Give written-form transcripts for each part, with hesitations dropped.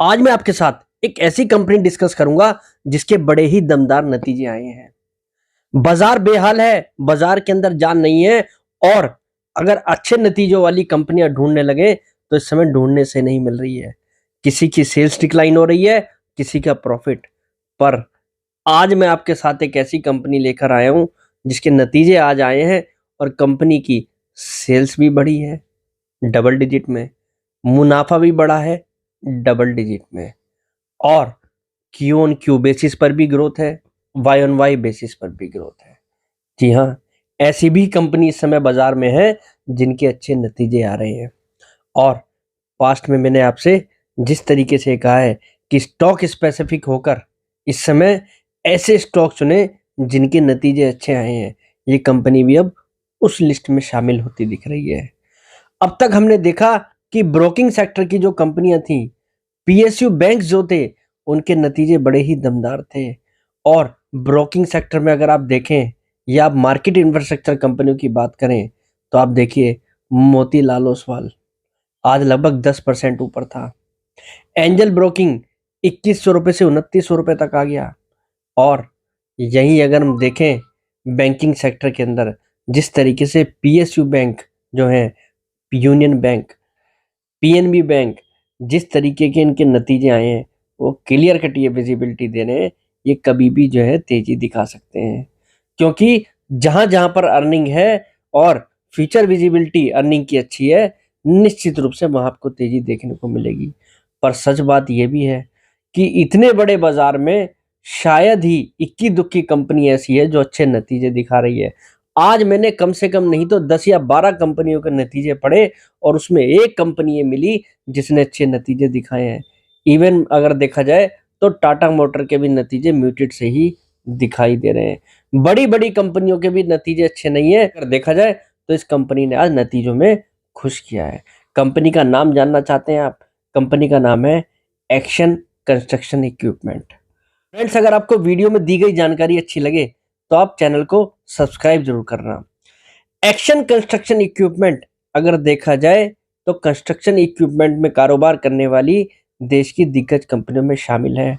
आज मैं आपके साथ एक ऐसी कंपनी डिस्कस करूंगा जिसके बड़े ही दमदार नतीजे आए हैं। बाजार बेहाल है, बाजार के अंदर जान नहीं है और अगर अच्छे नतीजों वाली कंपनियां ढूंढने लगे तो इस समय ढूंढने से नहीं मिल रही है। किसी की सेल्स डिक्लाइन हो रही है, किसी का प्रॉफिट। पर आज मैं आपके साथ एक ऐसी कंपनी लेकर आया हूं जिसके नतीजे आज आए हैं और कंपनी की सेल्स भी बढ़ी है डबल डिजिट में, मुनाफा भी बढ़ा है डबल डिजिट में और क्यू ऑन क्यू बेसिस पर भी ग्रोथ है, वाई ऑन वाई बेसिस पर भी ग्रोथ है। जी हाँ, ऐसी भी कंपनी इस समय बाजार में है जिनके अच्छे नतीजे आ रहे हैं। और पास्ट में मैंने आपसे जिस तरीके से कहा है कि स्टॉक स्पेसिफिक होकर इस समय ऐसे स्टॉक चुने जिनके नतीजे अच्छे आए हैं, ये कंपनी भी अब उस लिस्ट में शामिल होती दिख रही है। अब तक हमने देखा कि ब्रोकिंग सेक्टर की जो कंपनियां थी, पीएसयू बैंक जो थे, उनके नतीजे बड़े ही दमदार थे। और ब्रोकिंग सेक्टर में अगर आप देखें या आप मार्केट इंफ्रास्ट्रक्चर कंपनियों की बात करें तो आप देखिए मोतीलाल ओसवाल आज लगभग 10% ऊपर था। एंजल ब्रोकिंग 2100 रुपये से 2900 रुपये तक आ गया। और यहीं अगर हम देखें बैंकिंग सेक्टर के अंदर जिस तरीके से पीएसयू बैंक जो है, यूनियन बैंक, पीएनबी बैंक, जिस तरीके के इनके नतीजे आए हैं वो क्लियर कट ये विजिबिलिटी दे रहे हैं ये कभी भी जो है तेजी दिखा सकते हैं। क्योंकि जहां जहां पर अर्निंग है और फ्यूचर विजिबिलिटी अर्निंग की अच्छी है, निश्चित रूप से वहां आपको तेजी देखने को मिलेगी। पर सच बात यह भी है कि इतने बड़े बाजार में शायद ही इक्की दुक्की कंपनी ऐसी है जो अच्छे नतीजे दिखा रही है। आज मैंने कम से कम नहीं तो 10 या 12 कंपनियों के नतीजे पढ़े और उसमें एक कंपनी ये मिली जिसने अच्छे नतीजे दिखाए हैं। इवन अगर देखा जाए तो टाटा मोटर के भी नतीजे म्यूटेड से ही दिखाई दे रहे हैं। बड़ी बड़ी कंपनियों के भी नतीजे अच्छे नहीं है। अगर देखा जाए तो इस कंपनी ने आज नतीजों में खुश किया है। कंपनी का नाम जानना चाहते हैं आप? कंपनी का नाम है एक्शन कंस्ट्रक्शन इक्विपमेंट। फ्रेंड्स, अगर आपको वीडियो में दी गई जानकारी अच्छी लगे तो आप चैनल को सब्सक्राइब जरूर करना। एक्शन कंस्ट्रक्शन इक्विपमेंट अगर देखा जाए तो कंस्ट्रक्शन इक्विपमेंट में कारोबार करने वाली देश की दिग्गज कंपनियों में शामिल है।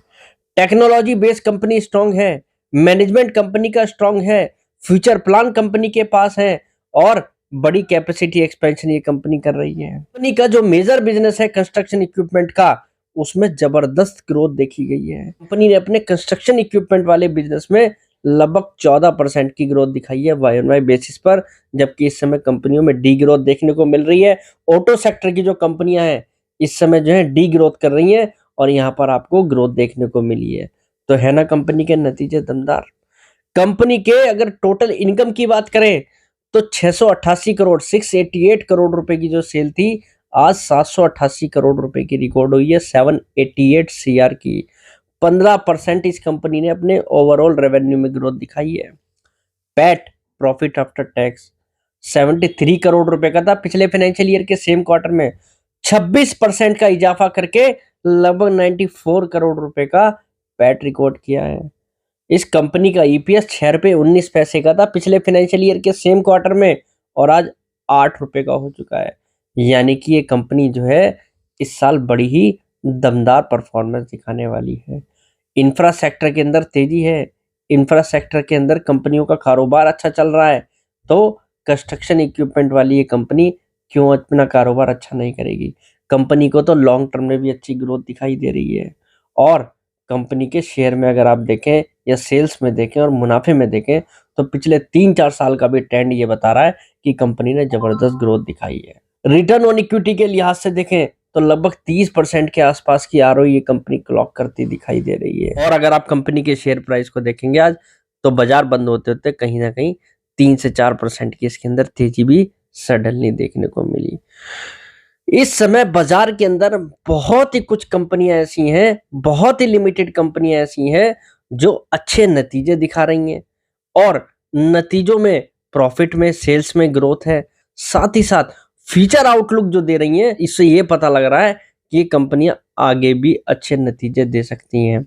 टेक्नोलॉजी बेस्ड कंपनी स्ट्रांग है, मैनेजमेंट कंपनी का स्ट्रांग है, फ्यूचर प्लान कंपनी के पास है और बड़ी कैपेसिटी एक्सपेंशन ये कंपनी कर रही है। कंपनी का जो मेजर बिजनेस है कंस्ट्रक्शन इक्विपमेंट का, उसमें जबरदस्त ग्रोथ देखी गई है। कंपनी ने अपने कंस्ट्रक्शन इक्विपमेंट वाले बिजनेस में लगभग 14% की ग्रोथ दिखाई है वाई ऑन वाई बेसिस पर, जबकि इस समय कंपनियों में डी ग्रोथ देखने को मिल रही है। ऑटो सेक्टर की जो कंपनियां हैं इस समय जो है डी ग्रोथ कर रही हैं और यहाँ पर आपको ग्रोथ देखने को मिली है। तो है ना कंपनी के नतीजे दमदार। कंपनी के अगर टोटल इनकम की बात करें तो 688 करोड़ 688 करोड़ रुपए की जो सेल थी, आज 788 करोड़ रुपए की रिकॉर्ड हुई है 788 सीआर की। 15% इस कंपनी ने अपने ओवरऑल रेवेन्यू में ग्रोथ दिखाई है। PAT, profit after tax, 73 crore रुपए का था पिछले फाइनेंशियल ईयर के सेम क्वार्टर में। 26% का इजाफा करके लगभग 94 करोड़ रुपए का पैट रिकॉर्ड किया है। इस कंपनी का ईपीएस 6 रुपये 19 पैसे का था पिछले फाइनेंशियल ईयर के सेम क्वार्टर में और आज 8 रुपए का हो चुका है। यानी कि ये कंपनी जो है इस साल बड़ी ही दमदार परफॉर्मेंस दिखाने वाली है। इंफ्रा सेक्टर के अंदर तेजी है, इंफ्रा सेक्टर के अंदर कंपनियों का कारोबार अच्छा चल रहा है, तो कंस्ट्रक्शन इक्विपमेंट वाली ये कंपनी क्यों अपना कारोबार अच्छा नहीं करेगी। कंपनी को तो लॉन्ग टर्म में भी अच्छी ग्रोथ दिखाई दे रही है और कंपनी के शेयर में अगर आप देखें या सेल्स में देखें और मुनाफे में देखें तो पिछले 3-4 साल का भी ट्रेंड ये बता रहा है कि कंपनी ने जबरदस्त ग्रोथ दिखाई है। रिटर्न ऑन इक्विटी के लिहाज से देखें तो लगभग 30% के आसपास की आरओई ये कंपनी क्लॉक करती दिखाई दे रही है। और अगर आप कंपनी के शेयर प्राइस को देखेंगे आज तो बाजार बंद होते होते कहीं ना कहीं 3 से 4% की इसके अंदर तेजी भी सडनली देखने को मिली। इस समय बाजार के अंदर बहुत ही कुछ कंपनियां ऐसी हैं, बहुत ही लिमिटेड कंपनियां ऐसी हैं जो अच्छे नतीजे दिखा रही हैं और नतीजों में, प्रॉफिट में, सेल्स में ग्रोथ है। साथ ही साथ फ्यूचर आउटलुक जो दे रही हैं, इससे ये पता लग रहा है कि ये कंपनियां आगे भी अच्छे नतीजे दे सकती हैं।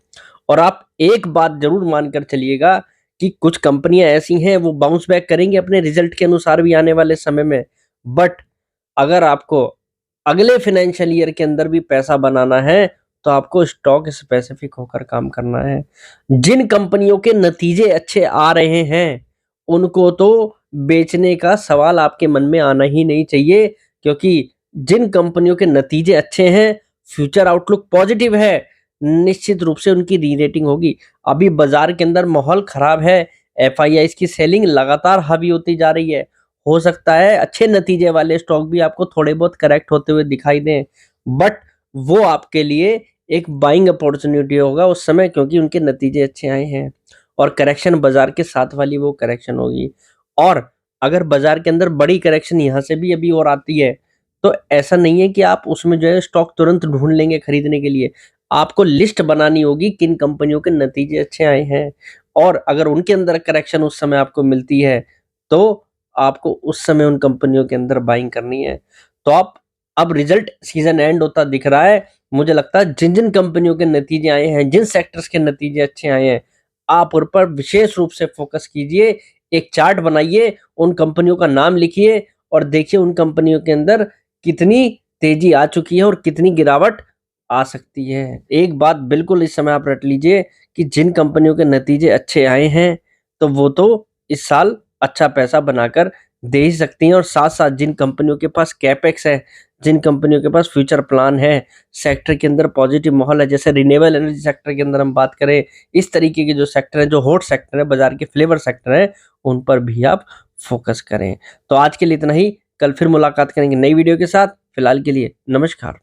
और आप एक बात जरूर मानकर चलिएगा कि कुछ कंपनियां ऐसी हैं वो बाउंस बैक करेंगी अपने रिजल्ट के अनुसार भी आने वाले समय में। बट अगर आपको अगले फाइनेंशियल ईयर के अंदर भी पैसा बनाना है तो आपको स्टॉक स्पेसिफिक होकर काम करना है। जिन कंपनियों के नतीजे अच्छे आ रहे हैं, उनको तो बेचने का सवाल आपके मन में आना ही नहीं चाहिए, क्योंकि जिन कंपनियों के नतीजे अच्छे हैं, फ्यूचर आउटलुक पॉजिटिव है, निश्चित रूप से उनकी री-रेटिंग होगी। अभी बाजार के अंदर माहौल खराब है, एफआईआईज़ की सेलिंग लगातार हावी होती जा रही है। हो सकता है अच्छे नतीजे वाले स्टॉक भी आपको थोड़े बहुत करेक्ट होते हुए दिखाई दें, बट वो आपके लिए एक बाइंग अपॉर्चुनिटी होगा उस समय, क्योंकि उनके नतीजे अच्छे आए हैं और करेक्शन बाजार के साथ वाली वो करेक्शन होगी। और अगर बाजार के अंदर बड़ी करेक्शन यहाँ से भी अभी और आती है, तो ऐसा नहीं है कि आप उसमें जो है स्टॉक तुरंत ढूंढ लेंगे खरीदने के लिए। आपको लिस्ट बनानी होगी किन कंपनियों के नतीजे अच्छे आए हैं, और अगर उनके अंदर करेक्शन उस समय आपको मिलती है, तो आपको उस समय उन कंपनियों के अंदर बाइंग करनी है। तो आप अब रिजल्ट सीजन एंड होता दिख रहा है, मुझे लगता है जिन-जिन कंपनियों के नतीजे आए हैं, जिन सेक्टर्स के नतीजे अच्छे आए हैं, आप उन पर विशेष रूप से फोकस कीजिए। एक चार्ट बनाइए, उन कंपनियों का नाम लिखिए और देखिए उन कंपनियों के अंदर कितनी तेजी आ चुकी है और कितनी गिरावट आ सकती है। एक बात बिल्कुल इस समय आप रट लीजिए कि जिन कंपनियों के नतीजे अच्छे आए हैं, तो वो तो इस साल अच्छा पैसा बनाकर दे ही सकती हैं, और साथ-साथ जिन कंपनियों के पास कैपेक्स है, जिन कंपनियों के पास फ्यूचर प्लान है, सेक्टर के अंदर पॉजिटिव माहौल है, जैसे रिन्यूएबल एनर्जी सेक्टर के अंदर हम बात करें, इस तरीके के जो सेक्टर है, जो हॉट सेक्टर है, बाजार के फ्लेवर सेक्टर हैं, उन पर भी आप फोकस करें। तो आज के लिए इतना ही, कल फिर मुलाकात करेंगे नई वीडियो के साथ। फिलहाल के लिए नमस्कार।